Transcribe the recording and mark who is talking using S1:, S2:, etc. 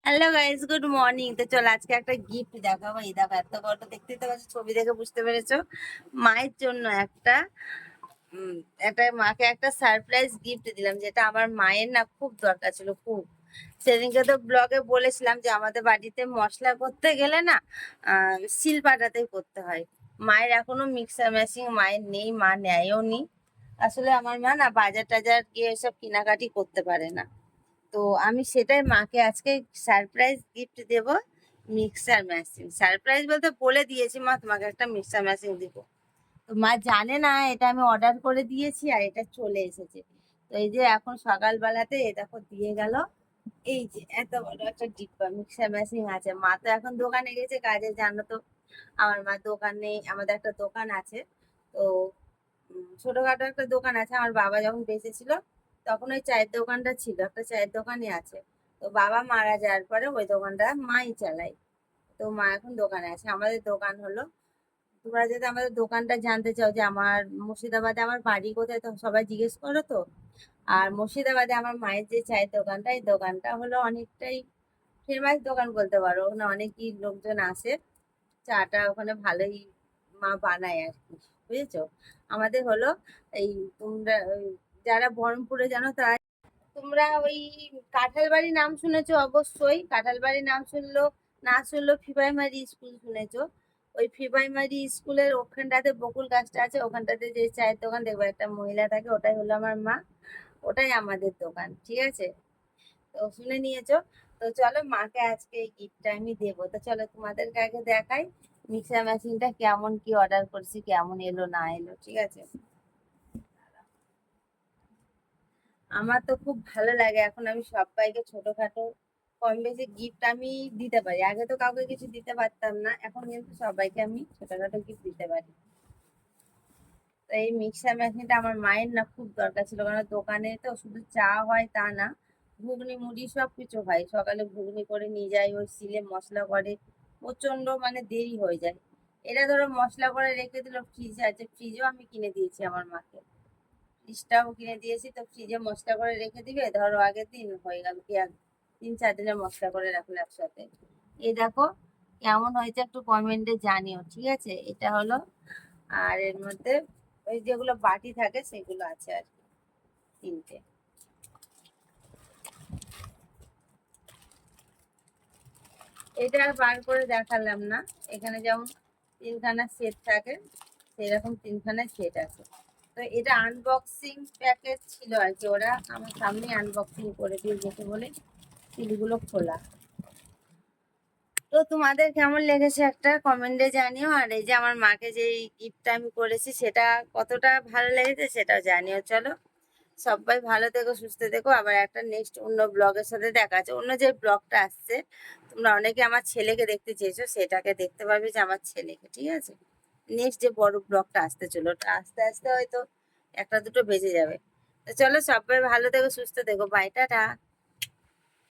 S1: Hello guys, good morning. তো চলো আজকে একটা গিফট দেখাবো। এই দেখো, এত বড় দেখতে তো পাচ্ছ, ছবি দেখে বুঝতে পেরেছো। মায়ের জন্য উম, মাকে একটা সারপ্রাইজ গিফট দিলাম, যেটা আমার মায়ের না খুব দরকার ছিল, খুব। সেদিনকে তো ব্লগে বলেছিলাম যে আমাদের বাড়িতে মশলা করতে গেলে না শিল পাটাতেই করতে হয়। মায়ের এখনো মিক্সার মেশিন মায়ের নেই, মা নেয়ও নি। আসলে আমার মা না বাজার টাজার গিয়ে এসব কেনাকাটি করতে পারে না। তো আমি সেটাই মাকে আজকে সারপ্রাইজ গিফট দেব, মিক্সার মেশিন। সারপ্রাইজ বলতে বলে দিয়েছি, মা তোমাকে একটা মিক্সার মেশিন দিব। তো মা জানে না এটা আমি অর্ডার করে দিয়েছি আর এটা চলে এসেছে। তো এই যে এখন সকালবেলাতে এ দেখো দিয়ে গেল। এই যে এত বড় একটা ডিব্বা মিক্সার মেশিন আছে। মা তো এখন দোকানে গেছে কাজে, জানো তো। আমার মা দোকানে, আমাদের একটা দোকান আছে। তো ছোটখাটো একটা দোকান আছে। আমার বাবা যখন বেঁচে ছিল তখন ওই চায়ের দোকানটা ছিল, একটা চায়ের দোকানই আছে। তো বাবা মারা যাওয়ার পরে ওই দোকানটা মাই চালায়। তো মা এখন দোকানে আছে। আমাদের দোকান হলো, তোমরা যদি আমাদের দোকানটা জানতে চাও যে আমার মুর্শিদাবাদে আমার বাড়ি কোথায়, তো সবাই জিজ্ঞেস করো তো। আর মুর্শিদাবাদে আমার মায়ের যে চায়ের দোকানটা, এই দোকানটা হলো অনেকটাই ফেমাস দোকান বলতে পারো। ওখানে অনেকই লোকজন আসে। চাটা ওখানে ভালোই মা বানায় আর কি, বুঝেছো। আমাদের হলো এই, তোমরা যারা বহরমপুরে জানো তারা, তোমরা ওই কাঁঠালবাড়ি নাম শুনেছো অবশ্যই। কাঁঠালবাড়ি নাম শুনলো, না শুনলো ফিবাইমারি স্কুল শুনেছো। ওই ফিবাইমারি স্কুলের ওখানটাতে বকুল গাছটা আছে, ওখানটাতে যে চায়ের দোকান দেখবে একটা মহিলা থাকে, ওটাই হলো আমার মা। ওটাই আমাদের দোকান, ঠিক আছে। তো শুনে নিয়েছো। তো চলো মাকে আজকে এই গিফটটা আমি দেবো। তো চলো তোমাদেরকে আগে দেখাই মিক্সার মেশিনটা কেমন, কি অর্ডার করছি, কেমন এলো না এলো, ঠিক আছে। আমার তো খুব ভালো লাগে, এখন আমি সবাইকে ছোটখাটো কম বেশি গিফট আমি দিতে পারি। আগে তো কাউকে কিছু দিতে পারতাম না, এখন কিন্তু সবাইকে আমি ছোটখাটো গিফট দিতে পারি। তো এই মিক্সার মেশিনটা আমার মায়ের না খুব দরকার ছিল, কারণ দোকানে তো শুধু চা হয় তা না, ঘুগনি মুড়ি সব কিছু হয়। সকালে ঘুগনি করে নিয়ে যায়, ওই সিলে মশলা করে, প্রচন্ড মানে দেরি হয়ে যায়। এটা ধরো মশলা করে রেখে দিল, ফ্রিজে আছে, ফ্রিজও আমি কিনে দিয়েছি আমার মাকে। ফ্রিজটাও কিনে দিয়েছি, তো ফ্রিজে মশলা করে রেখে দিবে, ধরো আগের দিন হয়ে গেল কি 3-4 দিনের মশলা করে রাখলো একসাথে। এই দেখো কেমন হয়েছে, একটু কমেন্টে জানিও, ঠিক আছে। এটা হলো, আর এর মধ্যে ওই যেগুলো বাটি থাকে সেগুলো আছে আর কি, 3টে। এটা আর বার করে দেখালাম না। এখানে যেমন 3খানা সেট থাকে, সেরকম 3খানা সেট আছে। তো এটা আনবক্সিং প্যাকেজ ছিল আর কি, ওরা আমার সামনে আনবক্সিং করে দিয়ে যেতে বলে সিলগুলো খোলা। তো তোমাদের কেমন লেগেছে একটা কমেন্টে জানিও। আর এই যে আমার মাকে যে গিফটটা আমি করেছি সেটা কতটা ভালো লেগেছে সেটাও জানিও। চলো সবাই ভালো থেকো, সুস্থ থেকো। আবার একটা নেক্সট অন্য ব্লগের সাথে দেখা আছে। অন্য যে ব্লগটা আসছে, তোমরা অনেকে আমার ছেলেকে দেখতে চেয়েছো, সেটাকে দেখতে পারবে যে আমার ছেলেকে, ঠিক আছে। নেক্সট যে বড় ব্লগটা আসতে চলো, ওটা আস্তে আস্তে হয়তো 1টা 2টো বেজে যাবে। তো চলো সবাই ভালো থেকো, সুস্থ থেকো, বাই, টাটা।